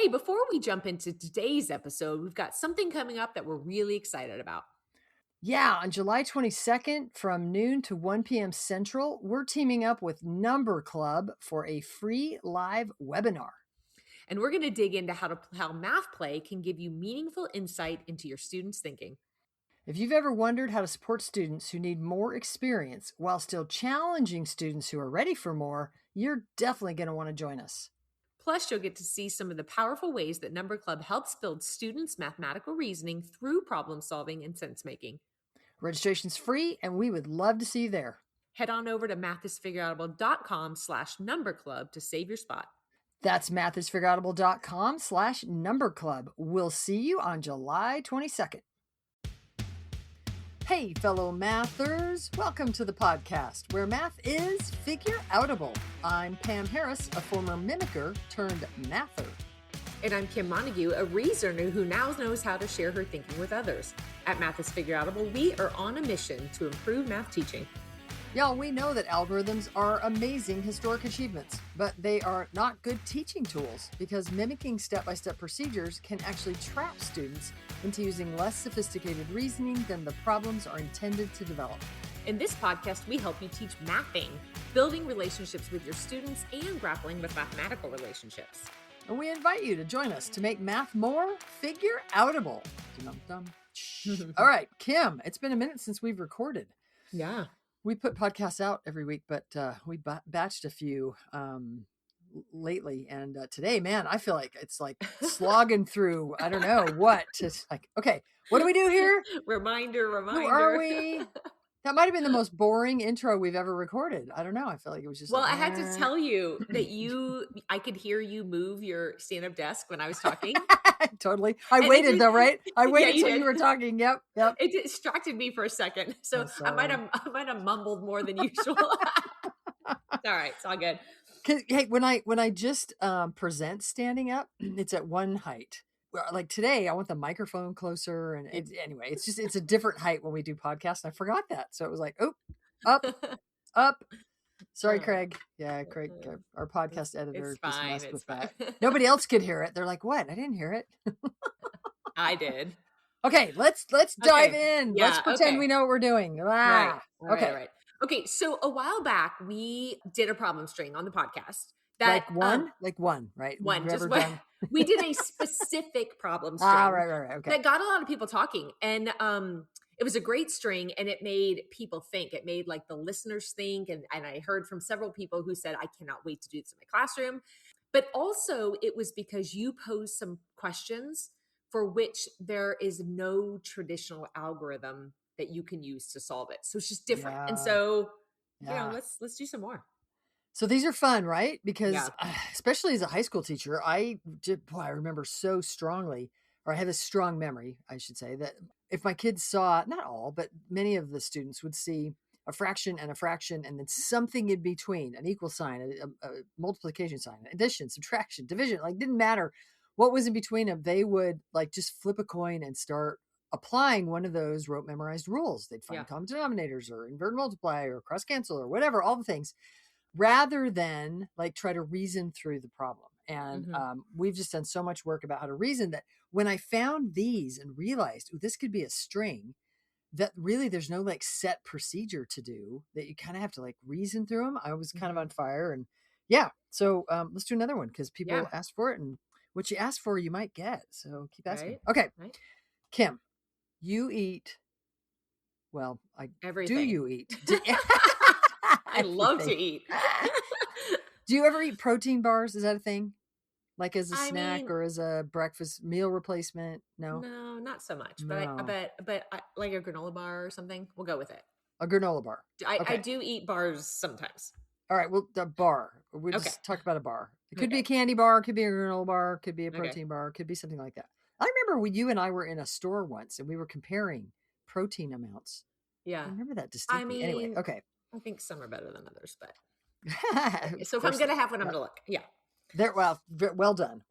Hey, before we jump into today's episode, we've got something coming up that we're really excited about. Yeah, on July 22nd from noon to 1 p.m. Central, we're teaming up with Number Club for a free live webinar. And we're going to dig into how math play can give you meaningful insight into your students' thinking. If you've ever wondered how to support students who need more experience while still challenging students who are ready for more, you're definitely going to want to join us. Plus, you'll get to see some of the powerful ways that Number Club helps build students' mathematical reasoning through problem solving and sense making. Registration's free, and we would love to see you there. Head on over to mathisfigureoutable.com/numberclub to save your spot. That's mathisfigureoutable.com/numberclub. We'll see you on July 22nd. Hey, fellow mathers, welcome to the podcast where math is figure-outable. I'm Pam Harris, a former mimicker turned mather. And I'm Kim Montague, a reasoner who now knows how to share her thinking with others. At Math is Figureoutable, we are on a mission to improve math teaching. Y'all, we know that algorithms are amazing historic achievements, but they are not good teaching tools because mimicking step-by-step procedures can actually trap students into using less sophisticated reasoning than the problems are intended to develop. In this podcast, we help you teach mathing, building relationships with your students, and grappling with mathematical relationships. And we invite you to join us to make math more figure-outable. Dum-dum. All right, Kim, it's been a minute since we've recorded. Yeah. We put podcasts out every week, but we batched a few lately. And today, man, I feel like it's like slogging through, I don't know what. It's like, okay, what do we do here? Reminder. Who are we? That might have been the most boring intro we've ever recorded. I don't know. I feel like it was just I had to tell you that I could hear you move your stand-up desk when I was talking. Totally. I waited though, right? I waited till did. you were talking. Yep. It distracted me for a second. So I might have mumbled more than usual. It's all right. It's all good. Hey, when I just present standing up, it's at one height. Like today, I want the microphone closer, and anyway, it's a different height when we do podcasts. And I forgot that, so it was like, oh, up. Sorry, Craig. Yeah, Craig, our podcast editor, just messed with that. Nobody else could hear it. They're like, "What? I didn't hear it." I did. Okay, let's dive in. Yeah, let's pretend we know what we're doing. Right. Okay, so a while back we did a problem string on the podcast. Like one, right? One, just one. We did a specific problem string. Right. Okay. That got a lot of people talking, and it was a great string, and it made people think. It made like the listeners think, and I heard from several people who said, "I cannot wait to do this in my classroom." But also, it was because you posed some questions for which there is no traditional algorithm that you can use to solve it. So it's just different. Yeah. And so, let's do some more. So these are fun, right? Because especially as a high school teacher, I remember so strongly, or I have a strong memory, I should say, that if my kids saw, not all, but many of the students would see a fraction and then something in between, an equal sign, a multiplication sign, addition, subtraction, division, like didn't matter what was in between them. They would like just flip a coin and start applying one of those rote memorized rules. They'd find common denominators or invert multiply or cross cancel or whatever, all the things, rather than like try to reason through the problem. And we've just done so much work about how to reason that when I found these and realized, this could be a string, that really there's no like set procedure to do, that you kind of have to like reason through them. I was kind of on fire. And so let's do another one because people asked for it, and what you ask for, you might get. So keep asking. Right. Okay. Right. Kim, you eat, everything. Do you eat? I love to eat. Do you ever eat protein bars? Is that a thing? Like as a snack or as a breakfast meal replacement? No, not so much. No. But I like a granola bar or something. We'll go with it. A granola bar. I do eat bars sometimes. All right. Well, the bar. We just talk about a bar. It could be a candy bar. It could be a granola bar. It could be a protein bar. It could be something like that. I remember when you and I were in a store once and we were comparing protein amounts. Yeah. I remember that distinctly. Anyway, okay. I think some are better than others, but so if I'm going to have one, I'm going to look. Yeah. Well done.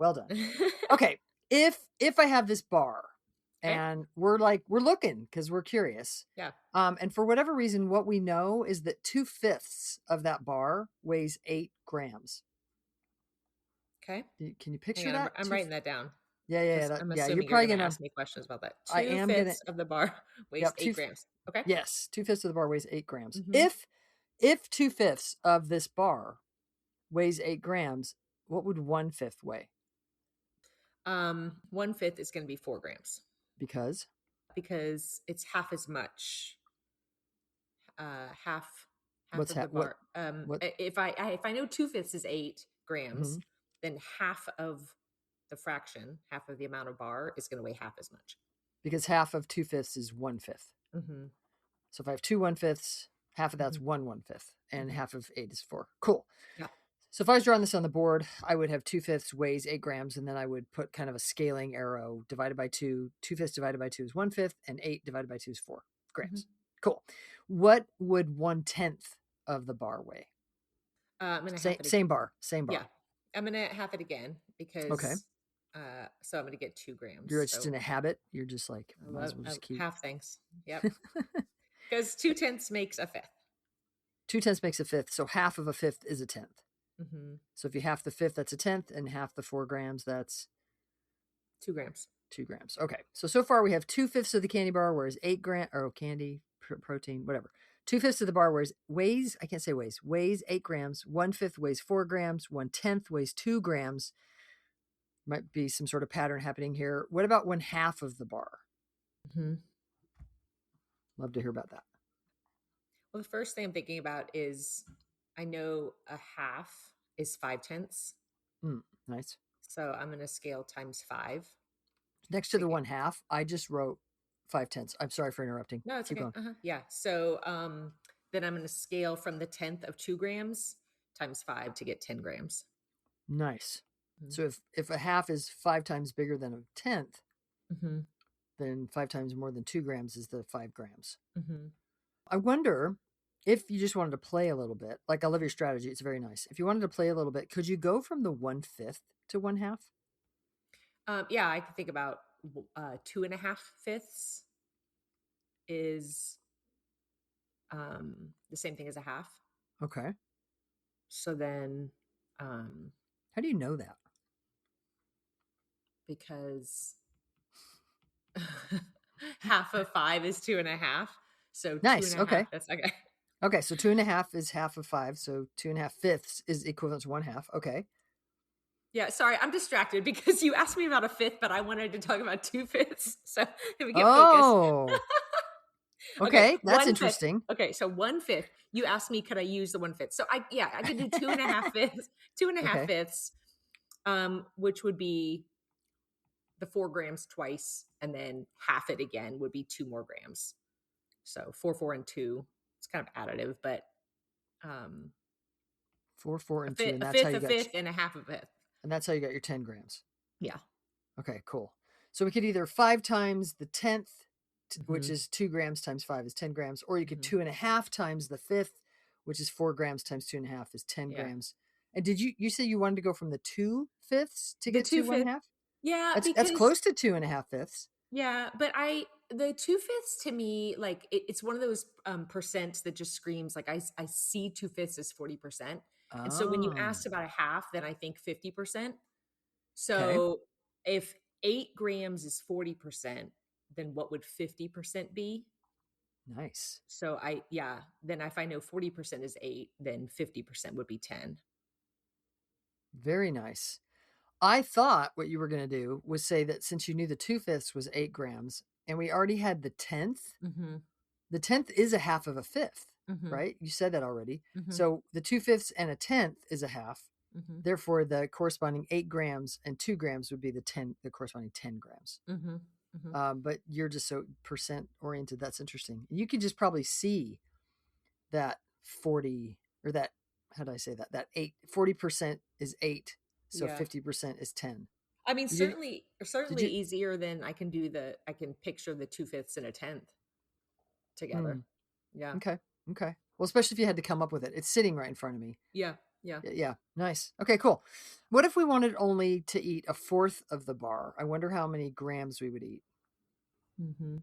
Okay. If I have this bar and we're looking because we're curious. Yeah. And for whatever reason, what we know is that 2/5 of that bar weighs 8 grams. Okay. Can you Hang picture on. that? I'm writing that down Yeah. because I'm Yeah. You're assuming you're probably going to gonna. ask me questions about that. I Two am gonna. fifths of the bar weighs Yep. 8 grams. Okay. Yes. 2/5 of the bar weighs 8 grams. Mm-hmm. If 2/5 of this bar weighs 8 grams, what would 1/5 weigh? 1/5 is going to be 4 grams Because because it's half as much. Half what's of the what bar. what? If I know 2/5 is 8 grams, Mhm. then half of the fraction, half of the amount of bar is going to weigh half as much. Because half of 2/5 is 1/5. Mm-hmm. So if I have 2 1/5, half of that's Mm-hmm. 1 1/5, and Mm-hmm. half of 8 is 4. Cool. Yeah. So if I was drawing this on the board, I would have 2/5 weighs 8 grams, and then I would put kind of a scaling arrow divided by 2. 2/5 divided by 2 is 1/5, and 8 divided by 2 is 4 Mm-hmm. grams. Cool. What would 1/10 of the bar weigh? I'm gonna half Same, it. same bar, same Yeah, bar. I'm gonna half it again Okay. because so I'm gonna get 2 grams. You're just So in a habit. You're just like, I might love as well just keep. half things. Yep, because 2/10 makes a fifth. 2/10 makes a fifth, so half of a fifth is a tenth. Mm-hmm. So if you half the fifth, that's a tenth, and half the 4 grams, that's 2 grams. 2 grams. Okay. So far we have 2/5 of the candy bar, whereas 8 gram or candy, protein, whatever. 2/5 of the bar weighs, I can't say weighs 8 grams. 1/5 weighs 4 grams. 1/10 weighs 2 grams. Might be some sort of pattern happening here. What about 1/2 of the bar? Mm-hmm. Love to hear about that. Well, the first thing I'm thinking about is I know a half is 5/10. Nice. So I'm going to scale times 5 Next to to the get. 1/2, I just wrote 5/10. I'm sorry for interrupting. No, it's Keep okay. going. Yeah. So then I'm going to scale from the tenth of 2 grams times 5 to get 10 grams. Nice. Mm-hmm. So if a half is 5 times bigger than a tenth, Mm-hmm. then 5 times more than 2 grams is the 5 grams. Mm-hmm. I wonder if you just wanted to play a little bit. Like, I love your strategy. It's very nice. If you wanted to play a little bit, could you go from the 1/5 to 1/2? Yeah, I could think about 2.5 fifths is the same thing as a half. Okay. So then, How do you know that? because half of 5 is 2.5, so two Nice. and a Okay. half. That's okay. Okay. So 2.5 is half of 5. So 2.5 fifths is equivalent to 1/2. Okay. Yeah, sorry, I'm distracted because you asked me about a fifth, but I wanted to talk about 2/5. So let me get focused. Oh, Okay, okay. That's 1/5. interesting. Okay, so 1/5. You asked me, could I use the 1/5? So I could do 2.5 fifths, two and a half Okay. fifths, which would be the 4 grams twice, and then half it again would be 2 more grams. So 4, 4, and 2. It's kind of additive, but 4, 4, a and 2. fifth, And a that's how fifth, you a got, fifth, and a half a fifth. and that's how you got your 10 grams. Yeah. Okay, cool. So we could either 5 times the 10th, which Mm-hmm. is 2 grams times 5 is 10 grams, or you could Mm-hmm. 2.5 times the 5th, which is 4 grams times 2.5 is 10 Yeah. grams. And did you say you wanted to go from the 2/5 to The get to 2/5. 1/2? Yeah, That's because close to 2.5 fifths. yeah, but the 2/5 to me, like it's one of those percents that just screams like I see 2/5 as 40%. And so when you Oh, asked about a half, then I think 50%. okay. So if 8 grams is 40%, then what would 50% be? Nice. So then if I know 40% is 8, then 50% would be 10. Very nice. I thought what you were going to do was say that since you knew the 2/5 was 8 grams and we already had the 10th, Mm-hmm. the 10th is a half of a fifth, Mm-hmm. right? You said that already. Mm-hmm. So the 2/5 and a tenth is a half. Mm-hmm. Therefore, the corresponding 8 grams and 2 grams would be the corresponding 10 grams. Mm-hmm. Mm-hmm. But you're just so percent oriented. That's interesting. You can just probably see that 40 or that, how do I say that? That 40% is 8. So Yeah. 50% is 10. I mean, Did you, certainly did you, easier than I can picture the 2/5 and a tenth hmm, together. Yeah. okay. Okay. Well, especially if you had to come up with it, it's sitting right in front of me. Yeah. Yeah. Yeah, nice. Okay, cool. What if we wanted only to eat a fourth of the bar? I wonder how many grams we would eat. Mm-hmm.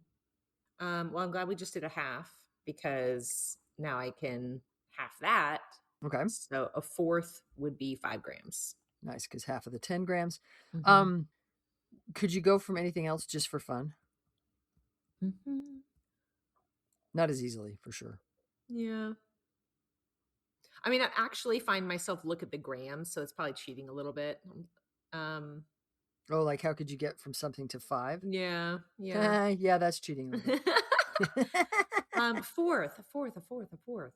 Well, I'm glad we just did a half because now I can half that. Okay. So a fourth would be 5 grams. Nice, because half of the 10 grams. Mm-hmm. Um, could you go from anything else just for fun? Mm-hmm. Not as easily, for sure. Yeah. I mean, I actually find myself look at the grams, so it's probably cheating a little bit. Um, Oh, like how could you get from something to 5? yeah, yeah. Yeah, that's cheating a little bit. A fourth.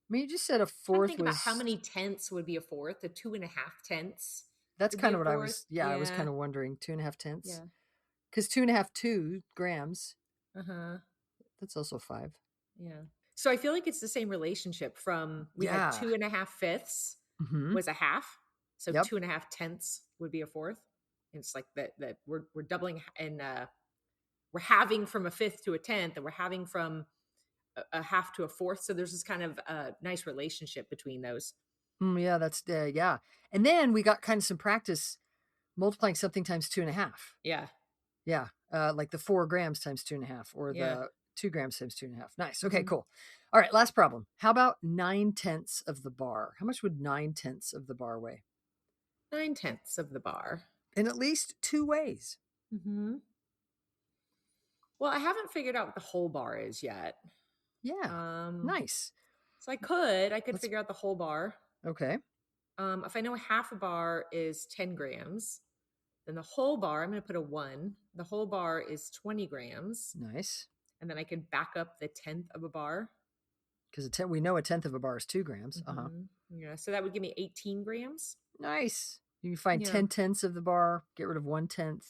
I mean, you just said a Trying to fourth think about how was. many tenths would be a fourth. A 2.5 tenths That's would be kind a of what I fourth. was. Yeah, I was Yeah, kind of wondering 2.5 tenths. yeah. Because 2.5 grams, Uh-huh. that's also 5. Yeah. So I feel like it's the same relationship from we had Yeah. 2.5 fifths Mm-hmm. was a half. So Yep. 2.5 tenths would be a fourth. And it's like that we're doubling and we're having from a fifth to a tenth, and we're having from a half to a fourth. So there's this kind of nice relationship between those. Yeah, that's yeah. And then we got kind of some practice multiplying something times 2.5. Yeah. Yeah, like the 4 grams times 2.5, or Yeah. the 2 grams times 2.5. Nice. Okay, Hmm. cool. All right, last problem. How about 9 tenths of the bar? How much would 9 tenths of the bar weigh? 9 tenths of the bar. In at least 2 ways. Hmm. Well, I haven't figured out what the whole bar is yet. Yeah. Um, Nice. so I could Let's. figure out the whole bar. Okay. If I know half a bar is 10 grams, then the whole bar, I'm going to put a one. The whole bar is 20 grams. Nice. And then I can back up the tenth of a bar. Because we know a tenth of a bar is 2 grams. Uh huh. Yeah. So that would give me 18 grams. Nice. You can find Yeah. 10 tenths of the bar, get rid of 1/10.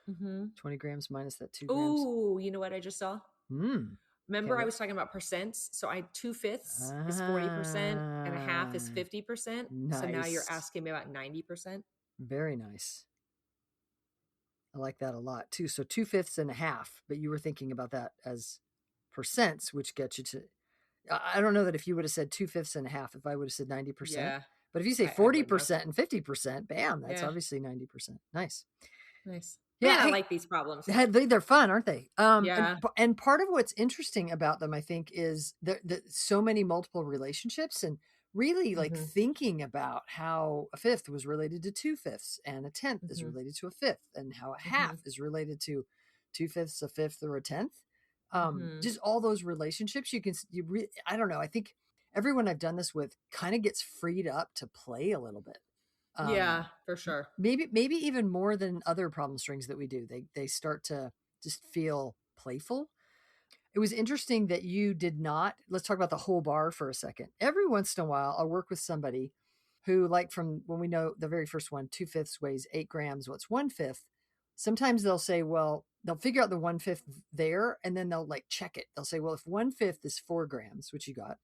Hmm. 20 grams minus that 2 grams. Oh, you know what I just saw? Hmm. Okay, Remember, I what? was talking about percents. So I 2/5 is 40% and a half is Ah, 50%. So now you're nice. asking me about 90%. Very nice. I like that a lot too. So 2/5 and a half, but you were thinking about that as percents, which gets you to. I don't know that if you would have said 2/5 and a half, if I would have said 90%, Yeah, but if you say I wouldn't have. 40% and 50%, bam, that's Yeah, obviously 90%. Nice. nice. Yeah. Man, I Hey, like these problems. they're fun, aren't they? Yeah. And part of what's interesting about them, I think, is that so many multiple relationships, and really like Hmm. thinking about how a fifth was related to 2/5, and a tenth is Hmm. related to a fifth, and how a half Hmm. is related to 2/5, a fifth, or a tenth. Hmm. Just all those relationships, I don't know. I think everyone I've done this with kind of gets freed up to play a little bit. Yeah, Um, for sure. maybe even more than other problem strings that we do. They start to just feel playful. It was interesting that you did not. Let's talk about the whole bar for a second. Every once in a while, I'll work with somebody who, like, from when we know the very first one, 2/5 weighs 8 grams. What's 1/5? Sometimes they'll say, well, they'll figure out the 1/5 there, and then they'll like check it. They'll say, well, if 1/5 is 4 grams, which you got,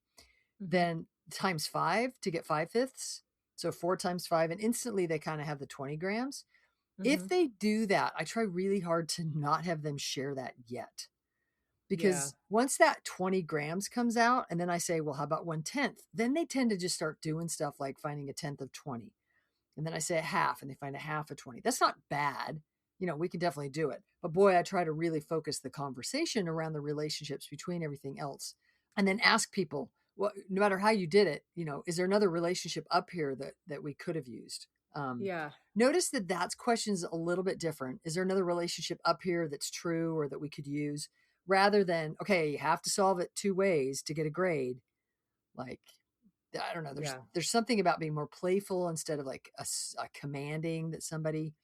Hmm. then times 5 to get 5/5. So 4 times 5, and instantly they kind of have the 20 grams. If Hmm. they do that, I try really hard to not have them share that yet. Yeah. Because once that 20 grams comes out, and then I say, well, how about 1/10? Then they tend to just start doing stuff like finding a tenth of 20. And then I say a half, and they find a half of 20. That's not bad. We can definitely do it. But boy, I try to really focus the conversation around the relationships between everything else. And then ask people, well, no matter how you did it, is there another relationship up here that we could have used? Um, Yeah. Notice that that's questions a little bit different. Is there another relationship up here that's true or that we could use? Rather than, okay, you have to solve it 2 ways to get a grade. Like, I don't know. There's Yeah. there's something about being more playful instead of like a commanding that somebody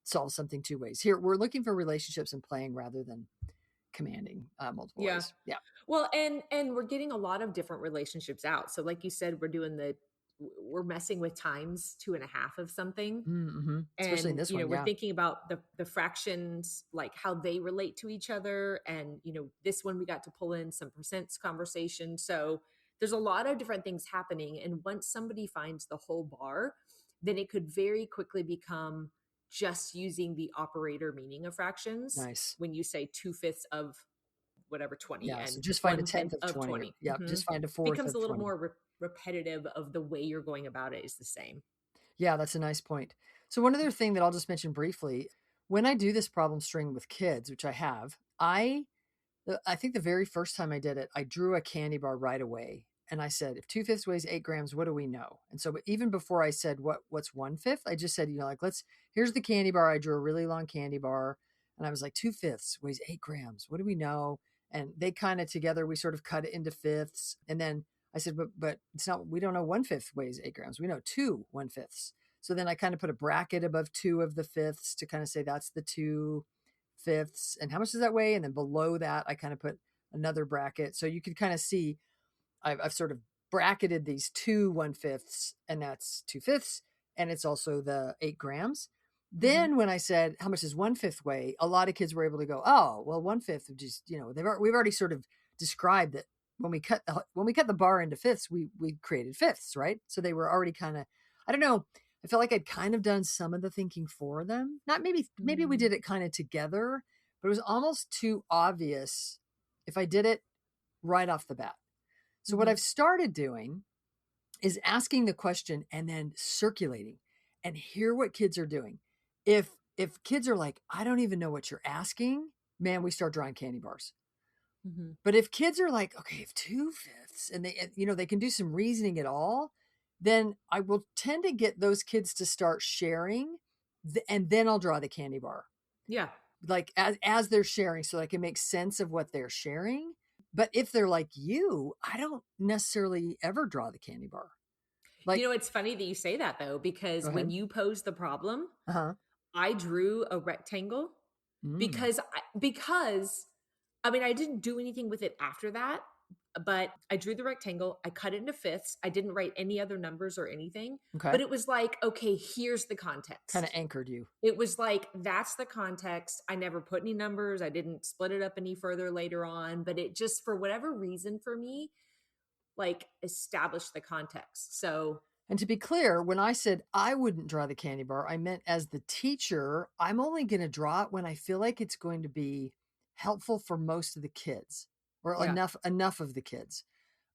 solves something 2 ways. Here, we're looking for relationships and playing rather than commanding multiple Yeah. ways. Yeah. Well, and we're getting a lot of different relationships out. So like you said, we're messing with times 2.5 of something. Mm-hmm. Especially in And this one. we're Yeah. thinking about the fractions, like how they relate to each other. And this one we got to pull in some percents conversation. So there's a lot of different things happening. And once somebody finds the whole bar, then it could very quickly become just using the operator meaning of fractions Nice. when you say 2/5 of whatever 20 Yeah. So and just find a 1/10 tenth of of 20. 20. Yeah. Just find a fourth Becomes of a little 20. more repetitive of the way you're going about it is the same. Yeah, that's a nice point. So one other thing that I'll just mention briefly, when I do this problem string with kids, which I have, I think the very first time I did it, I drew a candy bar right away. and I said, if 2/5 weighs 8 grams, what do we know? And so, but even before I said what's 1/5, I just said, like, here's the candy bar. I drew a really long candy bar, and I was like, 2/5 weighs 8 grams. What do we know? And they kind of together, we sort of cut it into fifths. And then I said, but it's not, we don't know 1/5 weighs 8 grams. We know 2 1/5s. So then I kind of put a bracket above 2 of the fifths to kind of say that's the 2/5. And how much does that weigh? And then below that, I kind of put another bracket. So you could kind of see I've sort of bracketed these 2 1/5s, and that's 2/5, and it's also the 8 grams. Then when I said, how much does 1/5 weigh? A lot of kids were able to go, oh, well, 1/5 of just, we've already sort of described that when we cut the bar into fifths, we created fifths, right? So they were already kind of, I don't know. I felt like I'd kind of done some of the thinking for them. Not maybe we did it kind of together, but it was almost too obvious if I did it right off the bat. So what I've started doing is asking the question and then circulating and hear what kids are doing. If kids are like, I don't even know what you're asking, man, we start drawing candy bars. But if kids are like, okay, if 2/5 and they can do some reasoning at all, then I will tend to get those kids to start sharing, and then I'll draw the candy bar. Yeah. Like as they're sharing, so I can make sense of what they're sharing. But if they're like you, I don't necessarily ever draw the candy bar. Like, It's funny that you say that though, because when you posed the problem, I drew a rectangle because I mean, I didn't do anything with it after that, but I drew the rectangle. I cut it into fifths. I didn't write any other numbers or anything, but it was like, okay, here's the context. Kind of anchored you. It was like, that's the context. I never put any numbers. I didn't split it up any further later on, but it just, for whatever reason for me, like established the context. So, and to be clear, when I said I wouldn't draw the candy bar, I meant as the teacher, I'm only going to draw it when I feel like it's going to be helpful for most of the kids, or enough of the kids,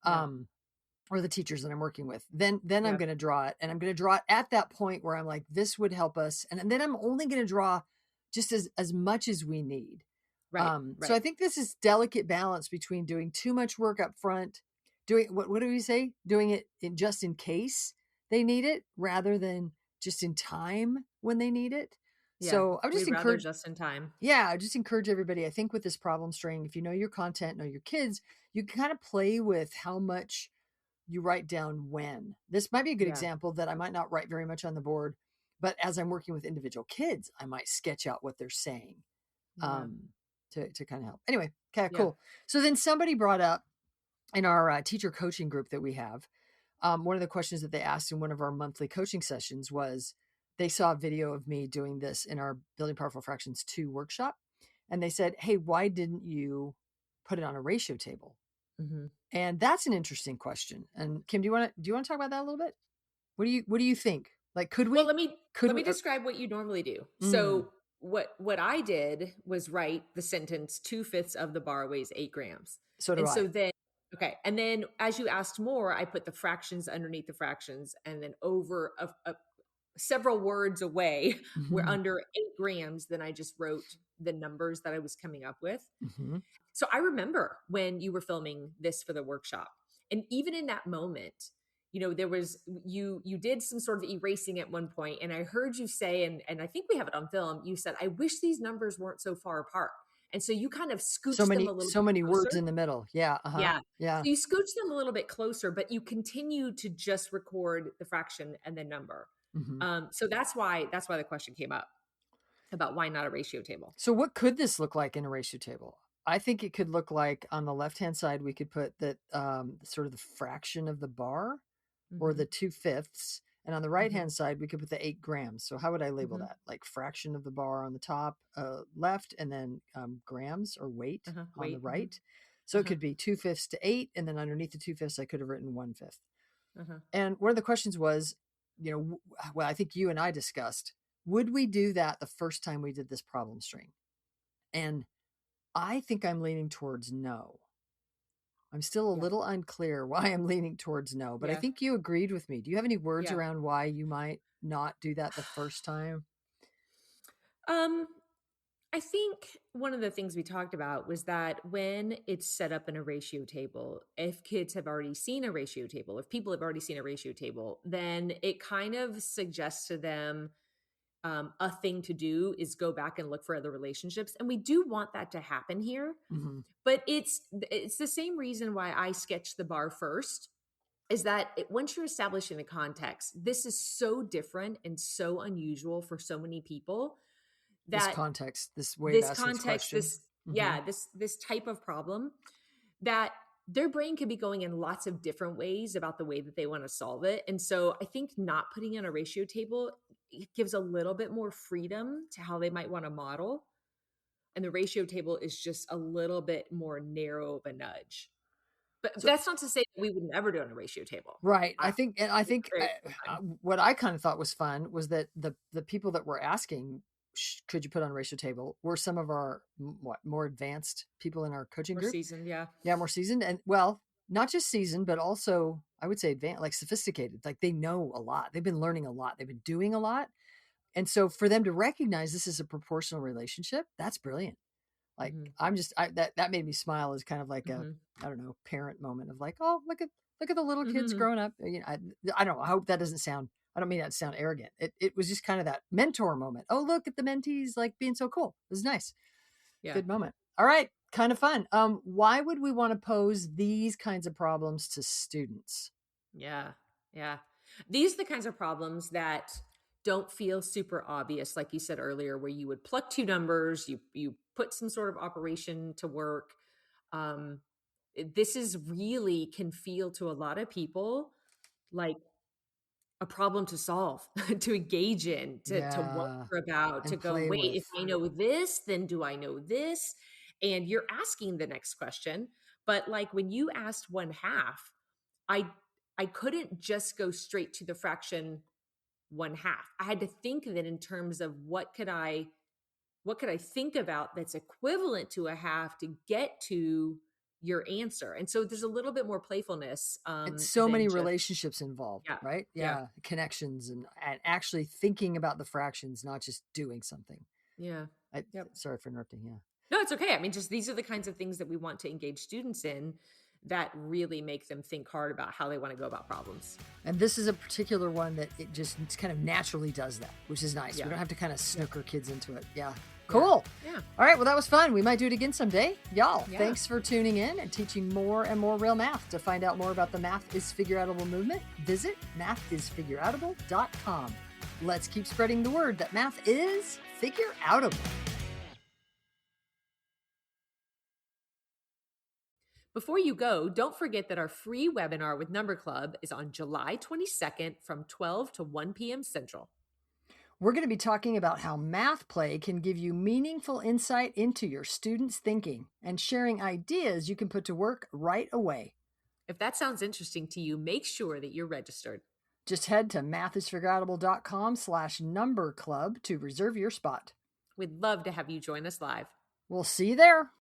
or the teachers that I'm working with. Then I'm going to draw it, and I'm going to draw it at that point where I'm like, this would help us. And then I'm only going to draw just as much as we need. Right. So I think this is delicate balance between doing too much work up front, doing what do we say? Doing it just in case they need it rather than just in time when they need it. Yeah, so I just encourage just in time. Yeah, I just encourage everybody. I think with this problem string, if you know your content, know your kids, you can kind of play with how much you write down when. This might be a good example that I might not write very much on the board, but as I'm working with individual kids, I might sketch out what they're saying to kind of help. Anyway, okay, cool. So then somebody brought up in our teacher coaching group that we have, one of the questions that they asked in one of our monthly coaching sessions was they saw a video of me doing this in our Building Powerful Fractions 2 workshop. And they said, hey, why didn't you put it on a ratio table? And that's an interesting question. And Kim, do you want to talk about that a little bit? What do you think? Like, could we? Well, let me describe what you normally do. So what I did was write the sentence 2/5 of the bar weighs 8 grams. So do I. So then, okay. And then as you asked more, I put the fractions underneath the fractions, and then over several words away, we're under 8 grams. Then I just wrote the numbers that I was coming up with. So I remember when you were filming this for the workshop, and even in that moment, there was, you did some sort of erasing at one point, and I heard you say, and I think we have it on film, you said, I wish these numbers weren't so far apart. And so you kind of scooched them a little bit so many closer. words in the middle. Yeah. Yeah. Yeah. So you scooched them a little bit closer, but you continue to just record the fraction and the number. So that's why the question came up about why not a ratio table. So what could this look like in a ratio table? I think it could look like on the left-hand side, we could put that sort of the fraction of the bar or the 2/5. And on the right-hand side, we could put the 8 grams. So how would I label that? Like fraction of the bar on the top left, and then grams or weight on the right. So it could be 2/5 to 8. And then underneath the 2/5, I could have written 1/5. And one of the questions was, well, I think you and I discussed, would we do that the first time we did this problem string? And I think I'm leaning towards no. I'm still a little unclear why I'm leaning towards no, but I think you agreed with me. Do you have any words around why you might not do that the first time? I think one of the things we talked about was that when it's set up in a ratio table, if kids have already seen a ratio table, if people have already seen a ratio table, then it kind of suggests to them a thing to do is go back and look for other relationships. And we do want that to happen here. Mhm. But it's the same reason why I sketched the bar first, is that once you're establishing the context, this is so different and so unusual for so many people This that context, this way of this asking this context, question. this Mhm. yeah, this type of problem, that their brain could be going in lots of different ways about the way that they want to solve it. And so I think not putting in a ratio table, it gives a little bit more freedom to how they might want to model. And the ratio table is just a little bit more narrow of a nudge. But So that's not to say that we would never do it on a ratio table. right. I I think think it's very fun. what I kind of thought was fun was that the people that were asking, could you put on a ratio table, were some of our more advanced people in our coaching More group. seasoned, yeah. Yeah, more seasoned, and well, not just seasoned, but also I would say advanced, like sophisticated. Like they know a lot. They've been learning a lot. They've been doing a lot. And so for them to recognize this is a proportional relationship, that's brilliant. Like Mhm, that made me smile as kind of like a, mhm. I don't know, parent moment of like, oh, look at the little kids Mhm. growing up. I don't know. I hope that doesn't sound, I don't mean that to sound arrogant. It was just kind of that mentor moment. Oh, look at the mentees like being so cool. It was nice. Yeah. Good moment. All right. Kind of fun. Why would we want to pose these kinds of problems to students? Yeah. Yeah. These are the kinds of problems that don't feel super obvious, like you said earlier, where you would pluck two numbers, you put some sort of operation to work. Um, this is really can feel to a lot of people like a problem to solve, to engage in, to Yeah. wonder about, to And go, play wait, if with. I know this, then do I know this? And you're asking the next question. But like when you asked one half, I I couldn't just go straight to the fraction one half. I had to think of it in terms of what could I think about that's equivalent to a half to get to your answer. And so there's a little bit more playfulness And so than many just relationships involved, yeah, right? yeah, Yeah. Connections and actually thinking about the fractions, not just doing something. yeah. Yep. Sorry for interrupting. Yeah. No, it's okay. I mean, just these are the kinds of things that we want to engage students in that really make them think hard about how they want to go about problems. And this is a particular one that it just kind of naturally does that, which is nice. Yeah. We don't have to kind of Yeah. snooker kids into it. Yeah. Yeah. Cool. Yeah. All right. Well, that was fun. We might do it again someday. Y'all, Yeah. thanks for tuning in and teaching more and more real math. To find out more about the Math is Figureoutable movement, visit mathisfigureoutable.com. Let's keep spreading the word that math is figureoutable. Before you go, don't forget that our free webinar with Number Club is on July 22nd from 12 to 1 p.m. Central. We're going to be talking about how math play can give you meaningful insight into your students' thinking and sharing ideas you can put to work right away. If that sounds interesting to you, make sure that you're registered. Just head to mathisfigureoutable.com/number club to reserve your spot. We'd love to have you join us live. We'll see you there.